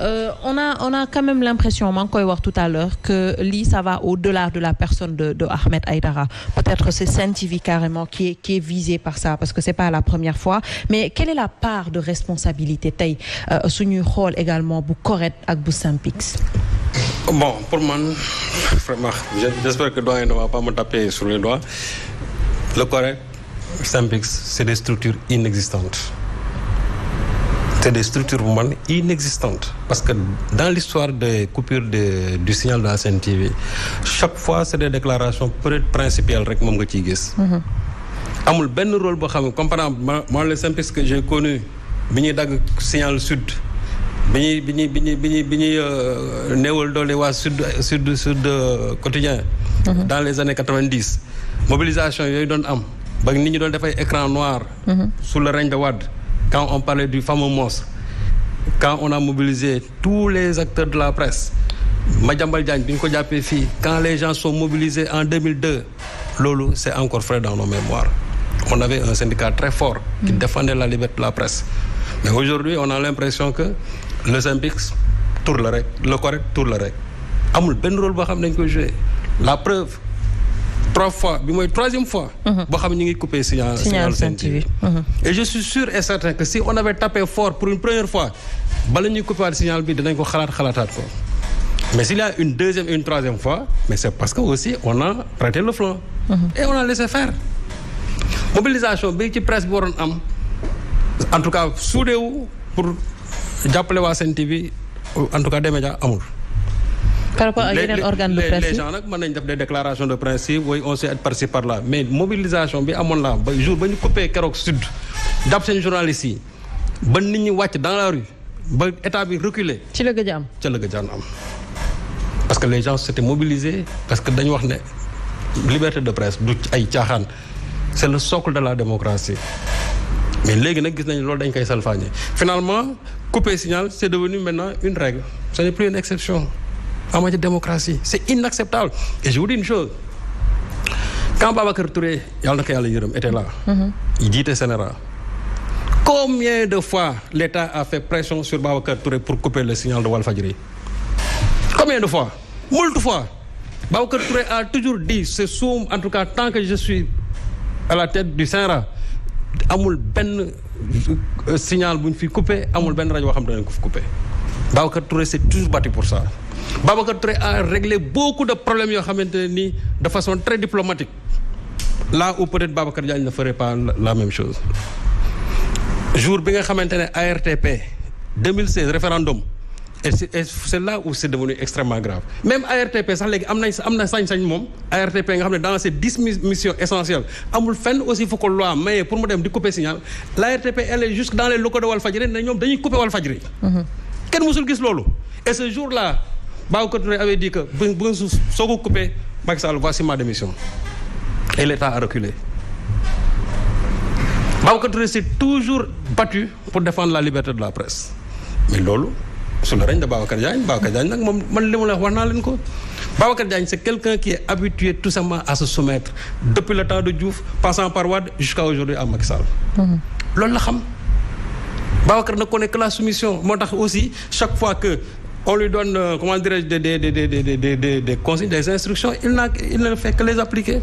On a quand même l'impression, maa ngi koy wax tout à l'heure, que lii ça va au-delà de la personne de Ahmed Aïdara. Peut-être c'est Sen TV carrément qui est visé par ça, parce que c'est pas la première fois. Mais quelle est la part de responsabilité tey suñuy xool également bu correct ak bu Synpics? Bon, pour moi, vraiment, j'espère que doyen ne va pas me taper sur les doigts. Le correct, Synpics, c'est des structures inexistantes. C'est des structures pour moi inexistantes. Parce que dans l'histoire des coupures du signal de la Sen TV, chaque fois, c'est des déclarations principielles rek moom nga ciy gis. Amul benn rôle boo xam ne comme par exemple moi le Synpics que j'ai connu bi ñuy dagg signal sud. bi ñuy néewal doole waa sud quotidien dans les années 90 mobilisation yooyu doon am ba nit ñi doon dafay écran noir sous le règne de Wade quand on parlait du fameux monstre quand on a mobilisé tous les acteurs de la presse Madiambal Diagne bi ñu ko jàppee fii quand les gens sont mobilisés en 2002 loolu c'est encore frais dans nos mémoires on avait un syndicat très fort qui défendait la liberté de la presse mais aujourd'hui on a l'impression que le Synpics tour la rek le correct tour la rek amul benn rôle boo xam ne dañ koy jouer la preuve 3 fois bi mooy 3e fois boo xam ne ñu ngi coupé signal Sen TV et je suis sûr et certain que si on avait tapé fort pour une première fois bala ñuy coupé waat signal bi dinañ ko xalaataat ko mais s'il y a une 2e et une 3e fois mais c'est parce que aussi on a prêté le flanc et on a laissé faire mobilisation bi ci presse bi waroon am en tout cas suudeewu pour jàppale waa Sen TV en tout cas des médias amul. par rapport ak yeneen organe de presse les gens nag mën nañ def des déclarations de principe oui on sait être par-ci par-là mais mobilisation bi amoon la ba jour ba ñu coupé keroog sud jàpp seen journalistes yi ba nit ñi wàcc dans la rue ba état bi reculé. ci la gëj a am ci la gëj a am parce que les gens s'étaient mobilisés parce que dañu wax ne liberté de presse du ay caaxaan c'est le socle de la démocratie. mais léegi nag gis nañu loolu dañ koy salfaañe finalement couper signal c'est devenu maintenant une règle ce n'est plus une exception en matière de démocratie c'est inacceptable et je vous dis une chose quand Babacar Touré yàlla na ko yàlla yërëm était là il jiite Sénéra combien de fois l'État a fait pression sur Babacar Touré pour couper le signal de Walfadjri combien de fois moult fois Babacar Touré a toujours dit c'est sous en tout cas tant que je suis à la tête du Sénéra amul benn signal bu ñu fi coupé amul benn rajo boo xam ne dañ ko fi coupé Babacar Touré s'est toujours battu pour ça Babacar Touré a réglé beaucoup de problèmes yoo xamante ne nii de façon très diplomatique là où peut-être Babacar Diagne ne ferait pas la même chose jour bi nga xamante ne ARTP 2016 référendum et c'est là où c'est devenu extrêmement grave même ARTP sax léegi am na sañ-sañ moom ARTP nga xam ne dans ces 10 missions essentielles amul fenn aussi fu ko loi mais pour mu dem di couper signal l'ARTP elle est jusque dans les locaux de Walfadjri ne ñoom dañuy couper Walfadjri kenn musul gis loolu et ce jour-là Babacar Touré avait dit que bu nga soo ko couper Macky Sall voici ma démission et l'État a reculé Babacar Touré s'est toujours battu pour défendre la liberté de la presse mais loolu sous le règne de Babacar Diagne nag moom man li mu la wax naa leen ko Babacar Diagne c'est quelqu'un qui est habitué tout simplement à se soumettre depuis le temps de Diouf passant par Wade jusqu'à aujourd'hui à Macky Sall loolu la xam Babacar ne connaît que la soumission moo tax aussi chaque fois que on lui donne comment dirais-je des consignes des instructions il ne fait que les appliquer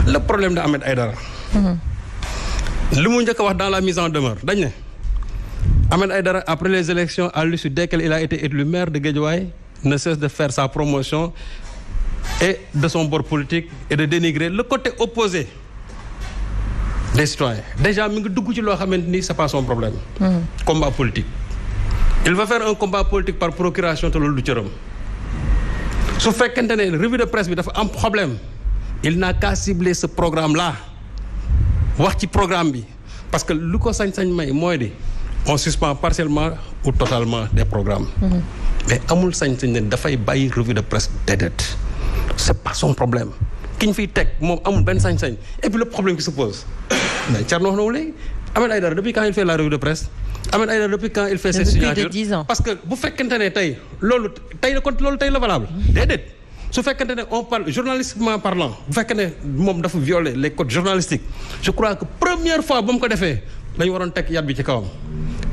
le problème de Ahmed Aïdara li mu njëkk a wax dans la mise en demeure dañ ne Ahmed Aïdara après les élections à l'issue desquelles il a été élu maire de Guédiawaye ne cesse de faire sa promotion et de son bord politique et de dénigrer le côté opposé des citoyens déjà mi ngi dugg ci loo xamante ni c'est pas son problème combat politique il va faire un combat politique par procuration te loolu du cëram su fekkente ne revue de presse bi dafa am problème il n'a qu'à cibler ce programme là wax ci programme bi parce que lu ko sañ-sañ may mooy di on suspend partiellement ou totalement des programmes mais amul sañ-sañ ne dafay bàyyi revue de presse déedéet c'est pas son problème ki ñu fiy teg moom amul benn sañ-sañ et puis le problème qui se pose mais Thierno wax na wu léegi Ahmed Aïdara depuis quand il fait la revue de presse Ahmed Aïdara depuis quand il fait ses signatures parce que bu fekkente ne tey loolu tey la valable déedéet su fekkente ne on parle journalistiquement parlant bu fekkee ne moom dafa violer les codes journalistiques je crois que première fois ba mu ko defee dañu waroon teg yat bi ci kawam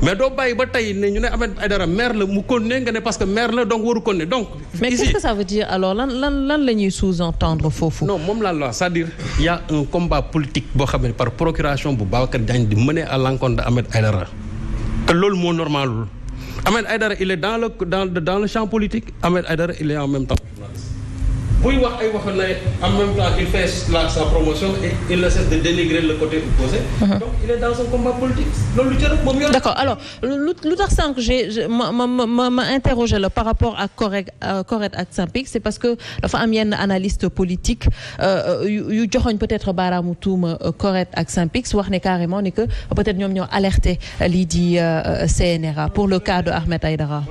mais doo bàyyi ba tey ne ñu ne Ahmed Aïdara maire la mu continuer nga ne parce que maire la donc waru continuer donc. mais qu'est-ce que ça veut dire alors lan la ñuy sous-entendre foofu. non moom laa la wax c'est-à-dire y a un combat politique boo xam ne par procuration bu Babacar Diagne di mener à l'encontre de Ahmed Aïdara te loolu moo normalul Ahmed Aïdara il est dans le champ politique Ahmed Aïdara il est en même temps journaliste. buy wax ay wax na en même temps il fait sa promotion et il ne cesse de dénigrer le côté opposé. Donc il est dans son combat politique loolu lu jërë moom yor. D'accord alors lu tax sànq ma interroger la par rapport ak Correct ak Synpics c'est parce que dafa am yenn analyste politique yu joxoñ peut-être baaraamu tuuma Correct ak Synpics wax ne carrément ni que peut-être ñoom ñoo alerté lii di CNRA pour le cas de Ahmed Aïdara.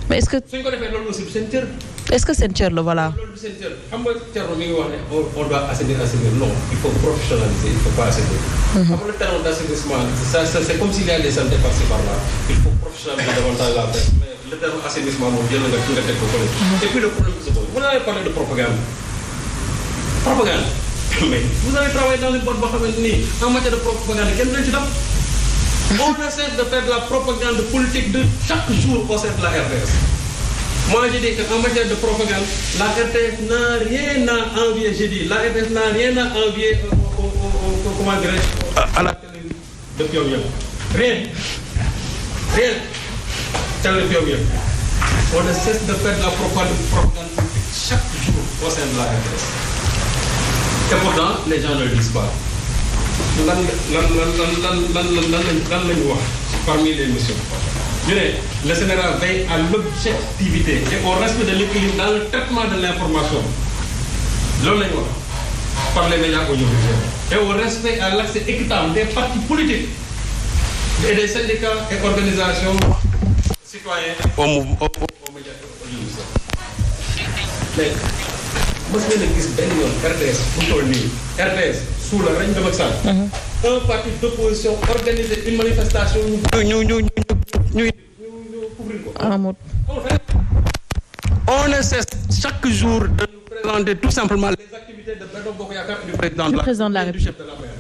mais est-ce que suñ ko defee loolu aussi du seen cër. est-ce que seen cër la voilà. loolu du seen cër xam nga Thierno mi ngi wax ne on doit assainir non il faut professionnaliser il faut pas assainir. xam nga le terme d'assainissement c'est comme s'il y a des santé par-ci par-là il faut professionnaliser davantage la presse mais le terme assainissement moom jël nga teg ko fële. et puis le problème se pose vous avez parlé de propagande mais vous avez travaillé dans une boîte boo xamante ni en matière de propagande kenn duñ ci def. On ne cesse de faire de la propagande politique de chaque jour au sein de la RTS. Moi, je dis qu'en matière de propagande, la RTS n'a rien à envier, je dis. La RTS n'a rien à envier comment dirais-je, à la télé de Pyongyang. Rien. Télé de Pyongyang. On ne cesse de faire de la propagande politique chaque jour au sein de la RTS. Et pourtant, les gens ne le disent pas. lan lañu wax parmi les missions ñu ne le Sénégal veille à l'objectivité et au respect de l'équilibre dans le traitement de l'information loolu lañu wax par les médias audiovisuels et au respect à l'accès équitable des partis politiques et des syndicats et organisations citoyennes aux médias audiovisuels mais mos ngeen a gis benn yoon RTS bu toll nii RTS sous le règne de Macky Sall. Un parti d'opposition organise une manifestation ñu couvrir ko. On ne cesse chaque jour de nous présenter tout simplement les activités de Benno Bokk Yaakaar du président de la République du chef de l'APR.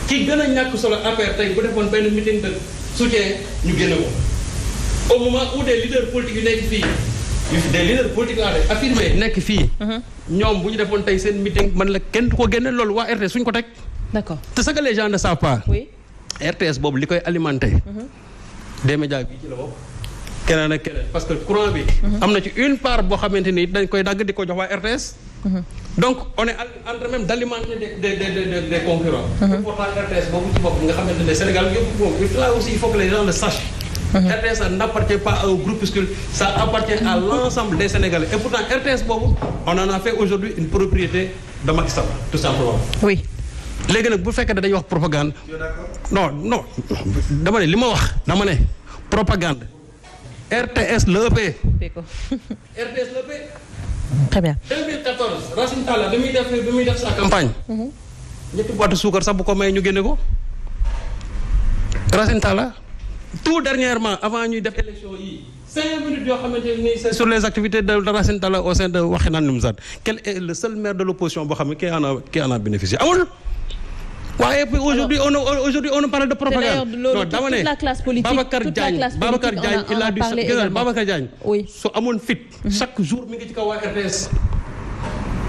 ki gën a ñàkk solo APR tey bu defoon benn meeting de soutien ñu génne ko au moment où des leaders politiques yu nekk fii. des leaders politiques laa de affirmé nekk fii. ñoom bu ñu defoon tey seen meeting man la kenn du ko génne loolu waa RTS suñ ko teg. D'accord. te ce que les gens ne savent pas. Oui. RTS boobu li koy alimenter. des médias bi ci la bokk. keneen ak keneen parce que courant bi. am na ci une part boo xamante ni dañ koy dagg di ko jox waa RTS. donc on est en train même d'alimenter des concurrents. et pourtant RTS boobu ci bopp nga xamante ne Sénégal yëpp boobu là aussi il faut que les gens le sachent. RTS ça n'appartient pas à un groupuscule ça appartient à l'ensemble des Sénégalais et pourtant RTS boobu on en a fait aujourd'hui une propriété de Macky Sall tout simplement. Oui. léegi nag bu fekkee ne dañuy wax propagande. non dama ne li ma wax dama ne propagande RTS la ëppee. RTS la ëppee. Très bien. 2014 Racine Talla bi muy def sa campagne. ñetti boîte suukar sax bu ko may ñu génne ko Racine Talla. tout dernièrement avant ñuy def élection yi 5 minutes yoo xamante ni c'est sur les activités de Racine Talla au sein de Wakhinane Nimzatt quel est le seul maire de l'opposition boo xam ne qui en a bénéficié amul. waaye puis aujourd'hui on parle de propagande. non dama ne toute la classe politique Babacar Diagne il a dit Babacar Diagne. oui su amoon fit. chaque jour mi ngi ci kaw waa RTS.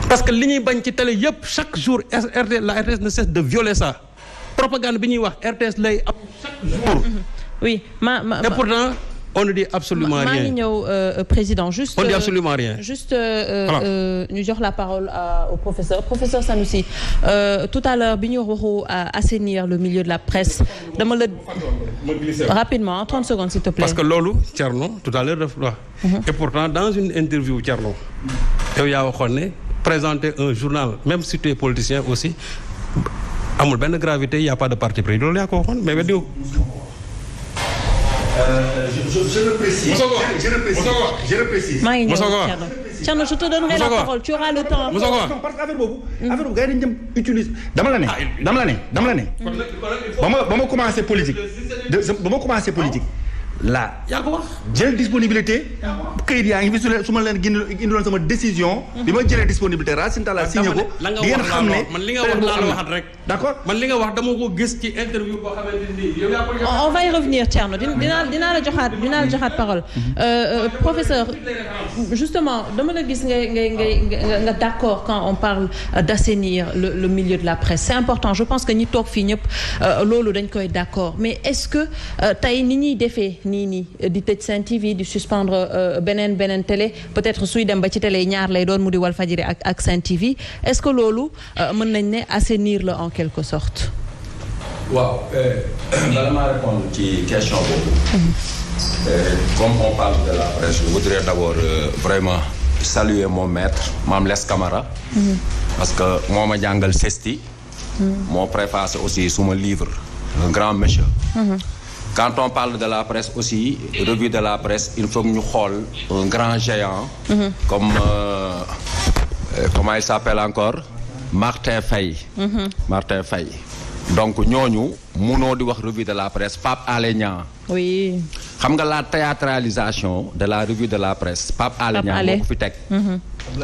parce que li ñuy bañ ci télé yëpp chaque jour la RTS ne cesse de violer ça propagande bi ñuy wax RTS lay am chaque jour. oui et pourtant on ne dit absolument rien. maa ngi ñëw président juste. on dit absolument rien. juste ñu jox la parole au professeur Sanoussi tout à l'heure bi ñu waxu assainir le milieu de la presse dama la. rapidement 30 secondes s'il te plaît. parce que loolu Thierno tout à l'heure daf wax. et pourtant dans une interview Thierno yow yaa waxoon ne présenter un journal même si tu es politicien aussi amul benn gravité il y a pas de parti pris loolu yaa ko waxoon mais weddi je le précise. Je le précise. maa ngi ñëw Thierno je te donnerai la parole tu auras le temps. parce que affaire boobu gars yi dañu dem utilise dama la ne. ba ma commencé politique. là yaa ko wax jël disponibilité këyit yaa ngi fi su ma leen indiloon sama décision bi ma jëlee disponibilité Racine Talla signé ko di ngeen xam ne man li nga wax laa la waxat rek d'accord man li nga wax dama ko gis ci interview boo xamante ni yow yaa ko. on va y revenir Thierno dinaa la joxaat parole professeur justement dama la gis nga d'accord quand on parle d'assainir le milieu de la presse c'est important je pense que ñi toog fii ñëpp loolu dañ koy d'accord mais est-ce que tey ni ñuy defee nii di tëj Sen TV di suspendre beneen télé peut-être suy dem ba ci télé ñaar lay doon mu di Walfadjri ak Sen TV est-ce que loolu mën nañ ne assainir la en quelque sorte. waaw bala maa répondre ci question boobu. Comme on parle de la presse je voudrais d'abord vraiment saluer mon maître Mame Less Camara. parce que moo ma jàngal CESTI. moo préfacé aussi suma livre un grand monsieur. Quand on parle de la presse aussi revue de la presse il faut que ñu xool un grand géant. comme comment il s'appelle encore Martin Faye. Martin Faye. donc ñooñu munoo di wax revue de la presse Pape Alé Niang. oui. xam nga la théâtralisation de la revue de la presse Pape Alé Niang moo ko fi teg.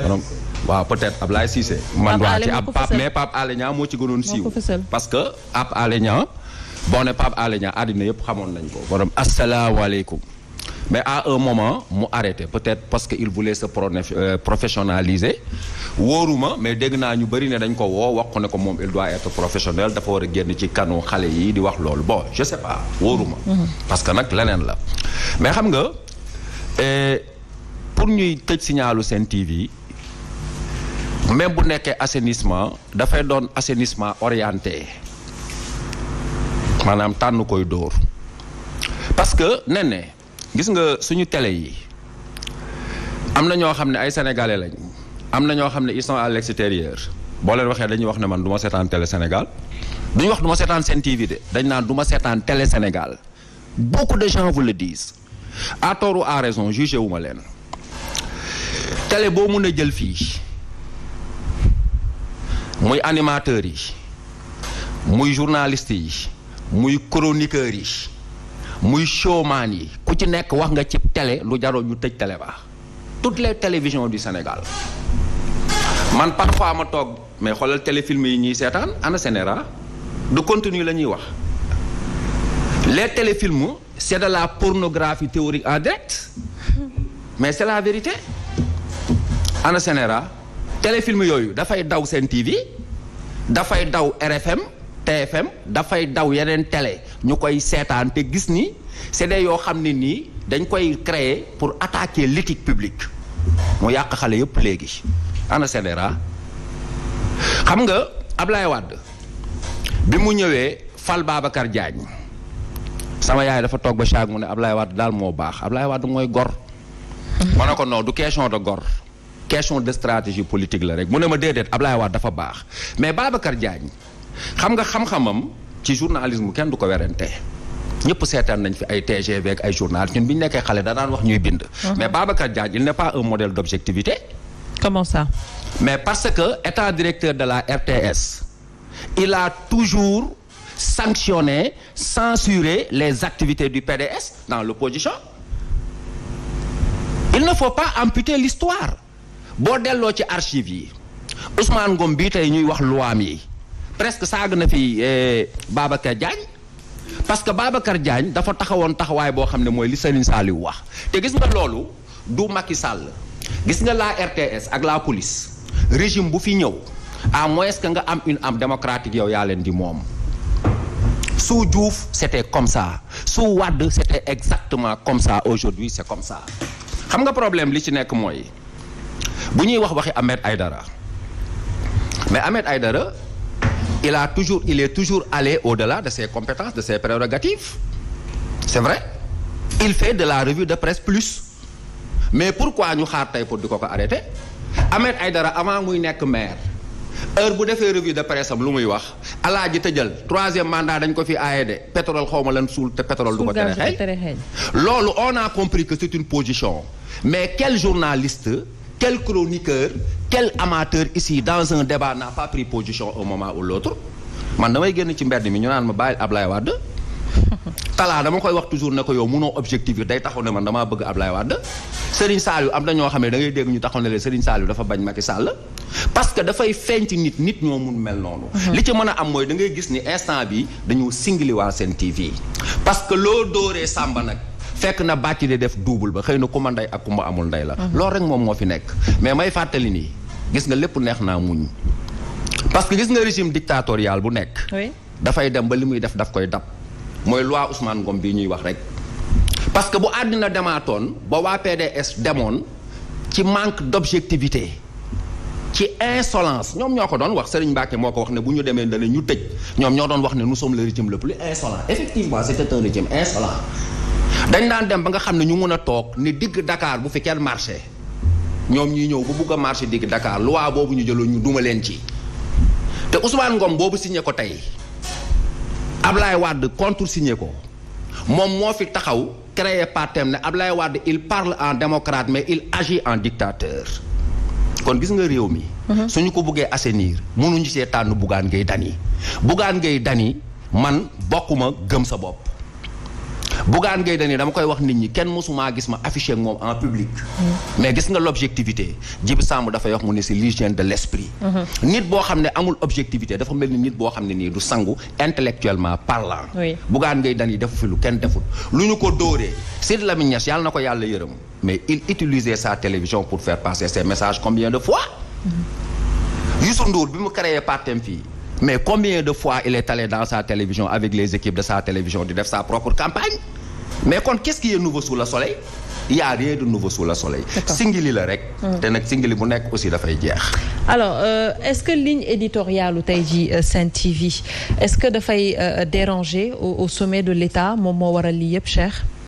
donc waaw peut-être Ablaye Cissé. man waa ci ab Pape mais Pape Alé Niang moo ci gënoon siiw. parce que Pape Alé Niang boo ne Pape Alé Niang àddina yëpp xamoon nañ ko. borom asalaamaaleykum. mais à un moment mu arrêté peut-être parce que il voulait se professionnaliser wóoruma mais dégg naa ñu bëri ne dañ ko woo wax ko ne ko moom il doit être professionnel dafa war a génn ci kanu xale yi di wax loolu bon je sais pas wóoruma parce que nag leneen la mais xam nga pour ñuy tëj signalu Sen TV même bu nekkee assainissement dafay doon assainissement orienté maanaam tànn koy dóor parce que nen gis nga suñu télé yi am na ñoo xam ne ay sénégalais lañ am na ñoo xam ne ils sont à l'extérieur boo leen waxee dañuy wax ne man du ma seetaan télé Sénégal duñu wax du ma seetaan Sen TV de dañ naan du ma seetaan télé Sénégal beaucoup de gens vous le disent à tort ou à raison jugé wu ma leen télé boo mun a jël fii muy animateurs yi muy journalistes yi muy chroniqueurs yi muy showman yi ku ci nekk wax nga ci télé lu jaroo ñu tëj télé ba toutes les télévisions du Sénégal man parfois ma toog mais xoolal téléfilm yi ñuy seetaan ana Sénéra de contenu la ñuy wax les téléfilms c'est de la pornographie théorique en direct mais c'est la vérité ana Sénéra téléfilm yooyu dafay daw Sen TV dafay daw RFM TFM dafay daw yeneen télé ñu koy seetaan te gis ni c'est des yoo xam ne nii dañ koy créer pour attaquer l'éthique publique mu yàq xale yëpp léegi ana Sénéra xam nga Ablaye Wade bi mu ñëwee fal Babacar Diagne sama yaay dafa toog ba chaque mu ne Ablaye Wade daal moo baax Ablaye Wade mooy gor ma ne ko non du question de gor question de stratégie politique la rek mu ne ma déedéet Ablaye Wade dafa baax mais Babacar Diagne xam nga xam-xamam ci journalisme kenn du ko werante ñëpp seetaan nañ fi ay TGV ak ay journal ñun bi ñu nekkee xale danaan wax ñuy bind. mais Babacar Diagne il n'est pas un modèle d'objectivité. Comment ça? mais parce que étant directeur de la RTS il a toujours sanctionné censuré les activités du PDS dans l'opposition il ne faut pas amputer l'histoire boo delloo ci archives yi Ousmane Ngom bii tey ñuy wax luwaam yi presque saaga na fi Babacar Diagne parce que Babacar Diagne dafa taxawoon taxawaay boo xam ne mooy li Serigne Saliou wax te gis nga loolu du Macky Sall gis nga la RTS ak la police régime bu fi ñëw à moins que nga am une âme démocratique yow yaa leen di moom sous Diouf c'était comme ça sous Wade c'était exactement comme ça aujourd'hui c'est comme ça xam nga problème li ci nekk mooy bu ñuy wax waxi Ahmed Aïdara mais Ahmed Aïdara il est toujours allé au-delà de ses compétences de ses prérogatives c'est vrai il fait de la revue de presse plus mais pourquoi ñu xaar tey pour di ko arrêter Ahmed Aïdara avant muy nekk maire heure bu defee revue de presse am lu muy wax alaaji tëjal 3e mandat dañ ko fi aaye de pétrole xaw ma lan suul te pétrole du ko tere xëy loolu on a compris que c'est une position mais quel journaliste quel chroniqueur quel amateur ici dans un débat n'a pas pris position au moment ou l'autre man damay génn ci mbedd mi ñu naan ma bàyyi Ablaye Wade talaa dama koy wax toujours ne ko yow munoo objectif yi day taxaw ne man damaa bëgg Ablaye Wade Serigne Saliou am na ñoo xam ne da ngay dégg ñu taxaw ne leen Serigne Saliou dafa bañ Macky Sall parce que dafay feeñ ci nit ñoo mun mel noonu. li ci mën a am mooy da ngay gis ni instant bi dañoo singli waa Sen TV parce que loo dóoree Samba nag fekk na bàcc di def double ba xëy na kumba ndey ak kumba amul ndey la. loolu rek moom moo fi nekk mais may fàttali nii gis nga lépp neex naa muñ parce que gis nga régime dictatorial bu nekk. dafay dem ba li muy def daf koy dab. mooy loi Ousmane Ngom bii ñuy wax rek parce que bu àddina demaatoon ba waa PDS demoon ci manque d'objectivité ci insolence ñoom ñoo ko doon wax Serigne Mbacké moo ko wax ne bu ñu demee dana ñu tëj ñoom ñoo doon wax ne nous sommes le régime le plus insolent effectivement c'était un régime insolent dañ daan dem ba nga xam ne ñu mën a toog ni digg Dakar bu fi kenn marché ñoom ñuy ñëw bu bugg a marché digg Dakar loi boobu ñu jëloon ñu duma leen ci te Ousmane Ngom boobu signé ko tey Ablaye Wade contresigné ko moom moo fi taxaw créé partem ne Ablaye Wade il parle en démocrate mais il agit en dictateur kon gis nga réew mi suñu ko bëggee assainir mënuñu see tànn Bougane Gueye Dany man bokkuma gëm sa bopp Bougane Gueye Dany dama koy wax nit ñi kenn mësumaa gis ma affiché ak moom en public mais gis nga l'objectivité Djiby Samb dafay wax mu ne c'est l'hygiène de l'esprit nit boo xam ne amul objectivité dafa mel ni nit boo xam ne nii du sangu intellectuellement parlant Bougane Gueye Dany defu fi lu kenn deful lu ñu ko dóoree Sidy Lamine Niass yàlla na ko yàlla yërëm mais il utilisait sa télévision pour faire passer ses messages combien de fois Youssou Ndour bi mu créé partem fii mais combien de fois il est allé dans sa télévision avec les équipes de sa télévision di def sa propre campagne mais kon qu'est-ce qui est nouveau sous le soleil il y a rien de nouveau sous le soleil singili la rek te nag singili bu nekk aussi dafay jeex alors est-ce que ligne éditoriale tey ji Sen TV est-ce que dafay déranger au sommet de l'État moom moo waral lii yëpp Cheikh